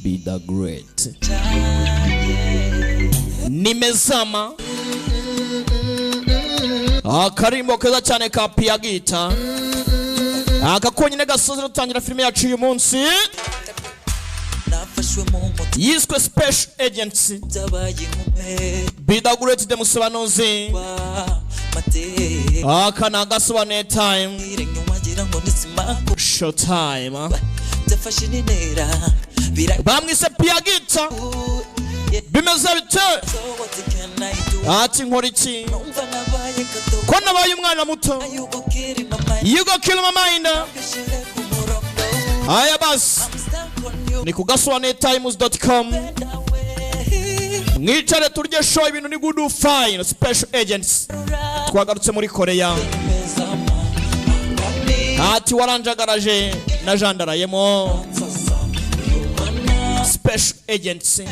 be the great. Nimezama. Akarimbo keza cyane ka Piagita. Akakonyine gasoze rutangira filime yacu uyu munsi. Yiswe Special Agency. Be the great demusobanuzi. Akana Agasobanuye time. Show time. Bamwise Piagita. Bimeze bite? Ati nkora iki? Ko nabaye umwana muto. You go kill my mind. Aya bas. Ni ku gasobanuyetimes.com. Mwicare turye show ibintu ni good fine. Special Agents. Twagarutse muri Korea. Ati waranjagaraje na jandarayemo. Special Agency.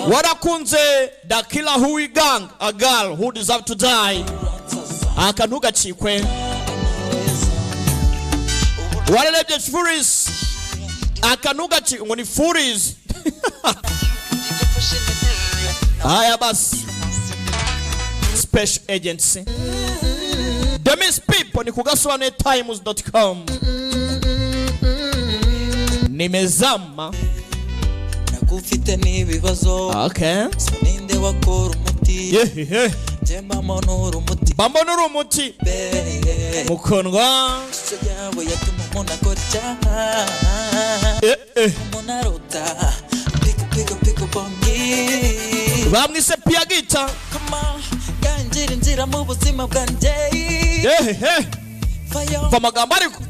Warakunze the killer who we gang, a girl who deserve to die. Akanuga chikwe. Wararebye Furies. Akanuga chikwe ngoni Furies. Aya bas. Special Agency. The Miss People ni ku gasobanuyetimes.com. Nimezama. Nakufite nibibazo. Okay. Ninde wakora umuti. Jemba monora umuti. Bambonora umuti. Mukundwa. Yawe yatuma umuntu akora icyaha. Umuntu arota. Pick bongi. Bamwise Piagita. Ganjira inzira mu buzima bwanjye. Vamagambo ariko.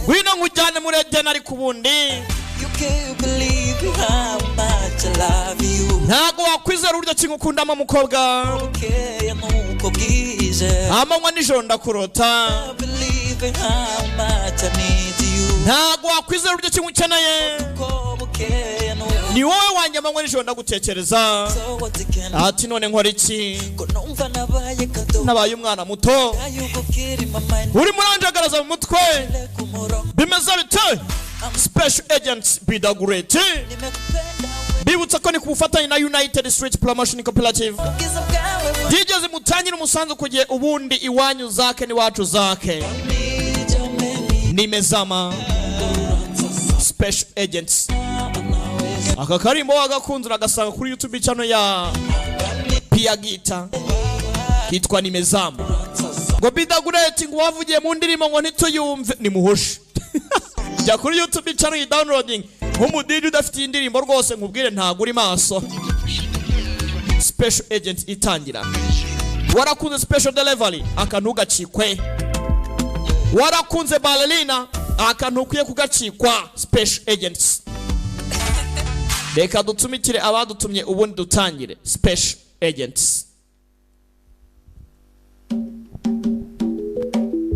Wino nkujyane muri Edena ari kubundi. You can't believe how much I love you. Ntago wakwizera uryo kingukunda mukobwa. Okay, nuko bwije. Amanywa nijoro ndakurota. Believe how much I need you. Ntago wakwizera uryo kingukeneye. Ni wowe wanjye amanywa nijoro ndagutekereza. Ati none nkora iki? Nabaye umwana muto. Uri muranjagaraza mu mutwe. Bimeze bite? Special Agents be the great. Bibutsa ko ni kubufatanye na United Street Promotion Cooperative. Jigeze mutangira umusanzu kugiye ubundi iwanyu zake ni wacu zake. Nimezama. Special Agents. Aka karimbo wagakunze agasanga kuri YouTube channel ya Piagita. Kitwa Nimezama. Ngo be the great ngo wavugiye mu ndirimo ngo ntituyumve ni muhoshi. Jya kuri YouTube channel downloading. Nk'umudiri udafite indirimbo rwose nkubwire ntago uri maso. Special Agent itangira. Warakunze Special Delivery akanuga chikwe. Warakunze ballerina akanukuye kugacikwa. Special Agents. Reka dutumikire abadutumye ubundi dutangire. Special Agents.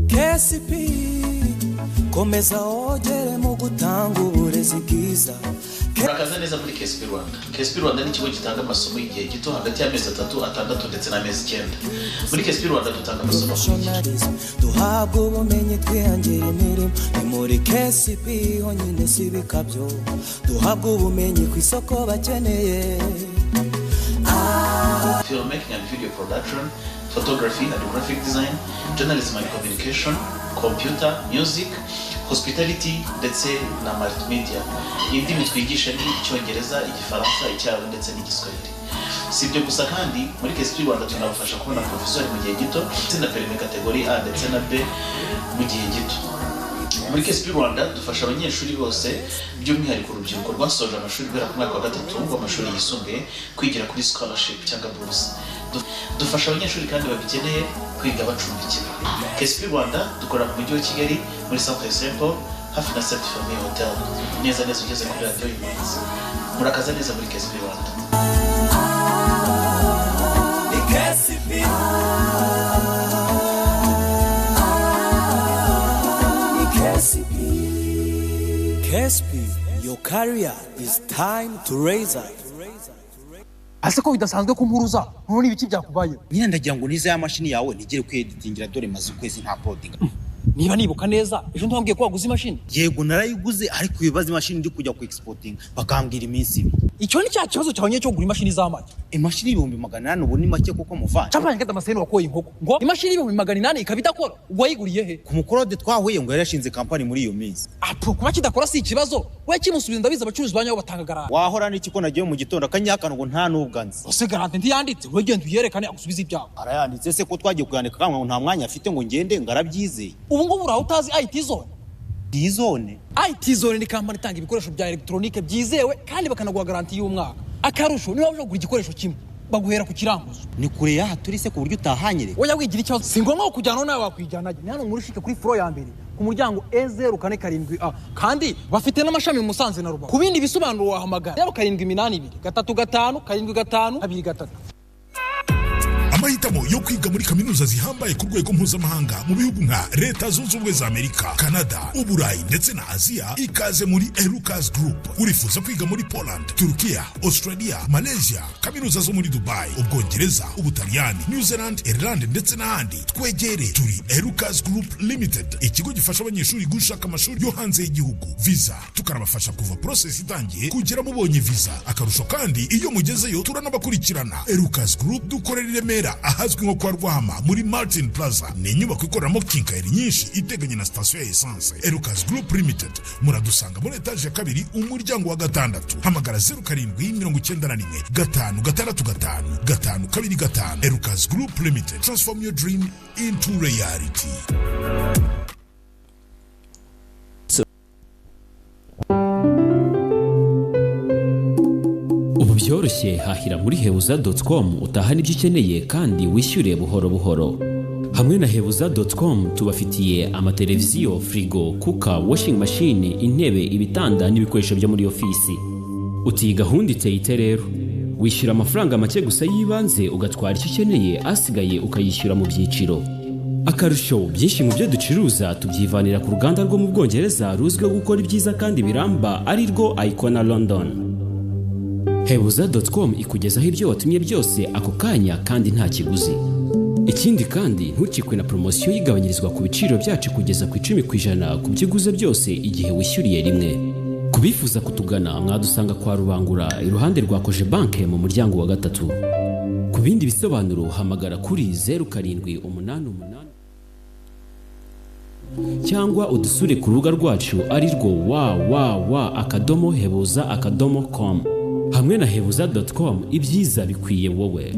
KCP komeza ogere mu gutanga uburezi bwiza. Murakaza neza muri KSP Rwanda. KSP Rwanda ni ikigo gitanga amasomo y'igihe gito hagati y'amezi 3, 6 ndetse n'amezi 9. Muri KSP Rwanda dutanga amasomo duhabwa ubumenyi twihangira imirimo. Ni muri KSP honyine sibikabyo. Duhabwa ubumenyi ku isoko bakeneye. Filmmaking and video production, photography and graphic design, journalism and communication, computer, music, hospitality ndetse na multimedia. Indimi twigisha ni Icyongereza, Igifaransa, Icyarabu ndetse n'Igiswahili. Si ibyo gusa kandi muri KSP Rwanda tunabafasha kubona profesor mu gihe gito ndetse na permis category A ndetse na B mu gihe gito. Muri KSP Rwanda dufasha abanyeshuri bose by'umwihariko urubyiruko rwasoje amashuri guhera ku mwaka wa 3 w'amashuri yisumbuye kwigira kuri scholarship cyangwa buruse. Dufasha abanyeshuri kandi babikeneye kwiga bacumbikira. KSP Rwanda dukora mu mujyi wa Kigali muri Centre Simple hafi na Sainte Famille Hotel. Neza ugeze kuri radio y'Imanzi. Murakaza neza muri KSP Rwanda. KSP, your career is time to raise up. Asako bidasanzwe kumpuruza none ibiki byakubaye. Nyine ndagira ngo nize ya mashini yawe nigere kweditingira dore maze ukwezi nta coding. niba nibuka neza ejo ntwambwiye ko waguze imashini. Yego narayiguze ariko ibibaza imashini ndi kujya ku exporting bakambwira iminsi ibi. Icyo ni cya kibazo cyawe cyo kugura imashini z'amagi. Imashini ibihumbi 800 ubu ni make kuko muvana. Chapanye kata maseno wakoye inkoko. Ngo imashini ibihumbi 800 ikaba idakora. Ubwo yiguriye he? Ku mukorode twahuye ngo yarashinze company muri iyo minsi. Apo kuba kidakora si ikibazo. We kimusubiza ndabiza abacuruzi banyaho batanga garante. Wahora n'iki ko nagiye mu gitondo akanyakana ngo nta n'ubwanzi. Ose garante ntiyanditse we genda uyerekane agusubiza ibyawe. Arayanditse se ko twagiye kuyandika kamwe ngo nta mwanya afite ngo ngende ngarabyizeye. Ubu ngo buraho utazi IT zone. Dizone. IT zone ni company itanga ibikoresho bya electronique byizewe kandi bakanaguha garanti y'umwaka. Akarusho niba uje kugura igikoresho kimwe baguhera ku kiranguzo. Ni kure ya turi se ku buryo utahanyereka. Oya wigira ikibazo si ngombwa kujyana nawe wakwijyana. Ni hano muri shike kuri floor ya mbere ku muryango E047A kandi bafite n'amashami mu Musanze na Rubavu. Ku bindi bisobanuro wahamagara 0782 355 75 23. Amahitamo yo kwiga muri kaminuza zihambaye ku rwego mpuzamahanga mu bihugu nka Leta Zunze Ubumwe za Amerika, Canada, Uburayi ndetse na Aziya ikaze muri Erukas Group. Urifuza kwiga muri Poland, Turkiya, Australia, Malaysia, kaminuza zo muri Dubai, Ubwongereza, Ubutaliyani, New Zealand, Ireland ndetse n'ahandi, twegere. Turi Erukas Group Limited, ikigo gifasha abanyeshuri gushaka amashuri yo hanze y'igihugu. Visa tukanabafasha kuva process itangiye kugera mubonye visa. Akarusho kandi iyo mugezeyo turanabakurikirana. Erukas Group dukorera i Remera ahazwi nko kwa Rwahama muri Martin Plaza. Ni inyubako ikoreramo kinkayeri nyinshi iteganye na station ya essence. Erukas Group Limited muradusanga muri etage ya 2 umuryango wa 6. Hamagara 0794 565 Erukas Group Limited. Transform your dream into reality. Ubu byoroshye hahira muri hebuza.com utahana ibyo ukeneye kandi wishyure buhoro buhoro. Hamwe na hebuza.com tubafitiye amateleviziyo, frigo, kuka, washing machine, intebe, ibitanda n'ibikoresho byo muri ofisi. Uti gahunda iteye rero. Wishyura amafaranga make gusa yibanze ugatwara icyo ukeneye, asigaye ukayishyura mu byiciro. Akarusho byinshi mu byo ducuruza tubyivanira ku ruganda rwo mu Bwongereza ruzwiho gukora ibyiza kandi biramba ari rwo Icona London. Hebuza.com ikugezaho ibyo watumye byose ako kanya kandi nta kiguzi. Ikindi kandi ntukikwe na promosiyo yigabanyirizwa ku biciro byacu kugeza ku 10% ku byiguze byose igihe wishyuriye rimwe. Kubifuza kutugana mwadusanga kwa Rubangura iruhande rwa Koje Bank mu muryango wa 3. Ku bindi bisobanuro hamagara kuri 0788 cyangwa udusure ku rubuga rwacu ari rwo www.hebuza.com. Hamwe na hebuza.com ibyiza bikwiye wowe.